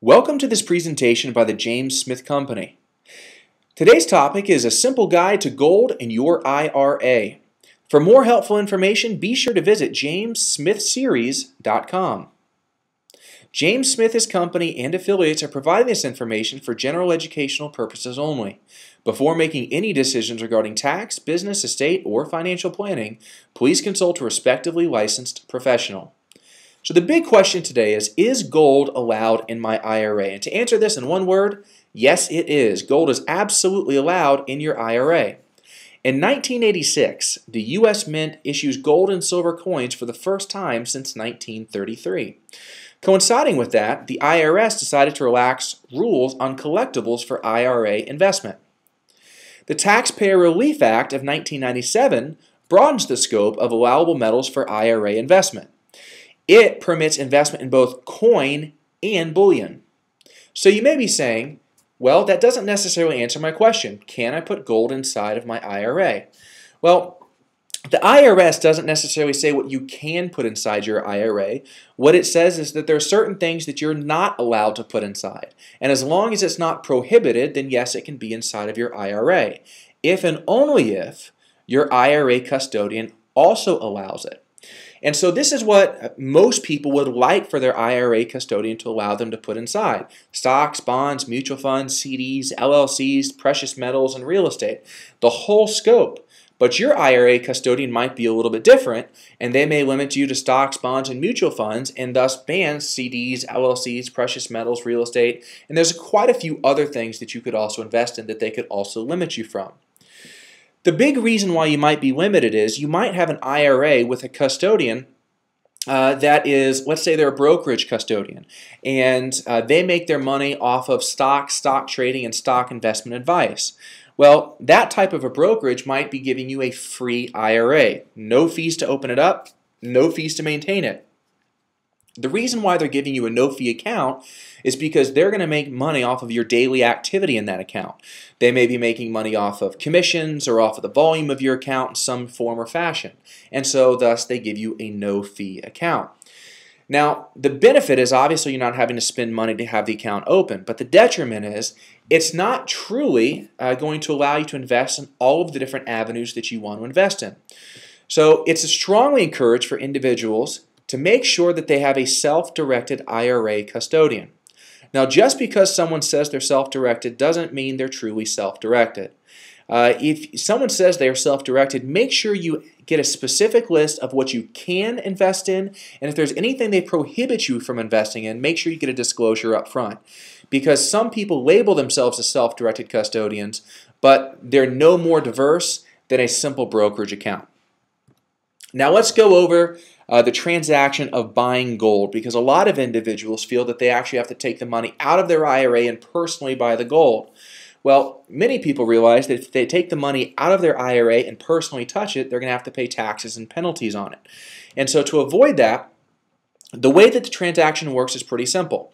Welcome to this presentation by the James Smith Company. Today's topic is a simple guide to gold and your IRA. For more helpful information, be sure to visit jamessmithseries.com. James Smith, his company, and affiliates are providing this information for general educational purposes only. Before making any decisions regarding tax, business, estate, or financial planning, please consult a respectively licensed professional. So the big question today is gold allowed in my IRA? And to answer this in one word, yes it is. Gold is absolutely allowed in your IRA. In 1986, the U.S. Mint issues gold and silver coins for the first time since 1933. Coinciding with that, the IRS decided to relax rules on collectibles for IRA investment. The Taxpayer Relief Act of 1997 broadens the scope of allowable metals for IRA investment. It permits investment in both coin and bullion. So you may be saying, well, that doesn't necessarily answer my question. Can I put gold inside of my IRA? Well, the IRS doesn't necessarily say what you can put inside your IRA. What it says is that there are certain things that you're not allowed to put inside. And as long as it's not prohibited, then yes, it can be inside of your IRA. If and only if your IRA custodian also allows it. And so this is what most people would like for their IRA custodian to allow them to put inside. Stocks, bonds, mutual funds, CDs, LLCs, precious metals, and real estate. The whole scope. But your IRA custodian might be a little bit different, and they may limit you to stocks, bonds, and mutual funds, and thus ban CDs, LLCs, precious metals, real estate, and there's quite a few other things that you could also invest in that they could also limit you from. The big reason why you might be limited is you might have an IRA with a custodian that is, let's say they're a brokerage custodian, and they make their money off of stock trading, and stock investment advice. Well, that type of a brokerage might be giving you a free IRA. No fees to open it up, no fees to maintain it. The reason why they're giving you a no-fee account is because they're going to make money off of your daily activity in that account. They may be making money off of commissions or off of the volume of your account in some form or fashion. And so thus they give you a no-fee account. Now, the benefit is obviously you're not having to spend money to have the account open, but the detriment is it's not truly going to allow you to invest in all of the different avenues that you want to invest in. So it's strongly encouraged for individuals to make sure that they have a self-directed IRA custodian. Now, just because someone says they're self-directed doesn't mean they're truly self-directed. If someone says they're self-directed, make sure you get a specific list of what you can invest in, and if there's anything they prohibit you from investing in, make sure you get a disclosure up front. Because some people label themselves as self-directed custodians, but they're no more diverse than a simple brokerage account. Now let's go over the transaction of buying gold, because a lot of individuals feel that they actually have to take the money out of their IRA and personally buy the gold. Well, many people realize that if they take the money out of their IRA and personally touch it, they're going to have to pay taxes and penalties on it. And so to avoid that, the way that the transaction works is pretty simple.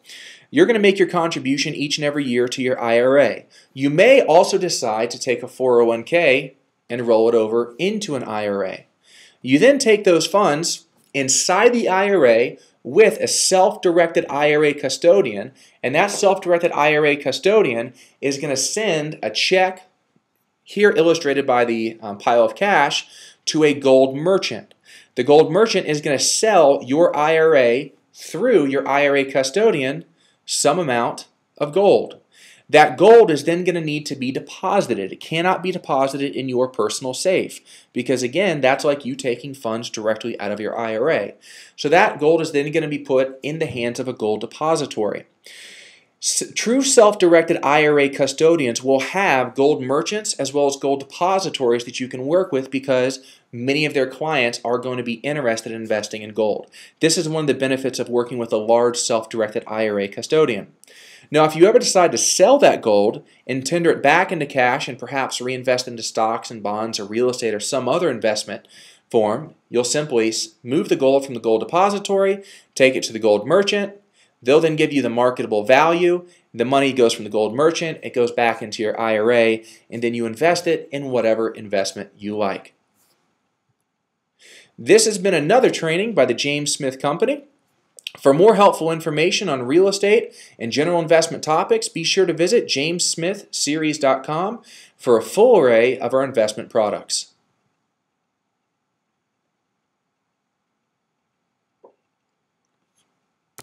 You're going to make your contribution each and every year to your IRA. You may also decide to take a 401k and roll it over into an IRA. You then take those funds inside the IRA with a self-directed IRA custodian, and that self-directed IRA custodian is going to send a check, here illustrated by the pile of cash, to a gold merchant. The gold merchant is going to sell your IRA through your IRA custodian some amount of gold. That gold is then going to need to be deposited. It cannot be deposited in your personal safe because, again, that's like you taking funds directly out of your IRA. So that gold is then going to be put in the hands of a gold depository. True self-directed IRA custodians will have gold merchants as well as gold depositories that you can work with because many of their clients are going to be interested in investing in gold. This is one of the benefits of working with a large self-directed IRA custodian. Now, if you ever decide to sell that gold and tender it back into cash and perhaps reinvest into stocks and bonds or real estate or some other investment form, you'll simply move the gold from the gold depository, take it to the gold merchant. They'll then give you the marketable value. The money goes from the gold merchant, it goes back into your IRA, and then you invest it in whatever investment you like. This has been another training by the James Smith Company. For more helpful information on real estate and general investment topics, be sure to visit jamessmithseries.com for a full array of our investment products.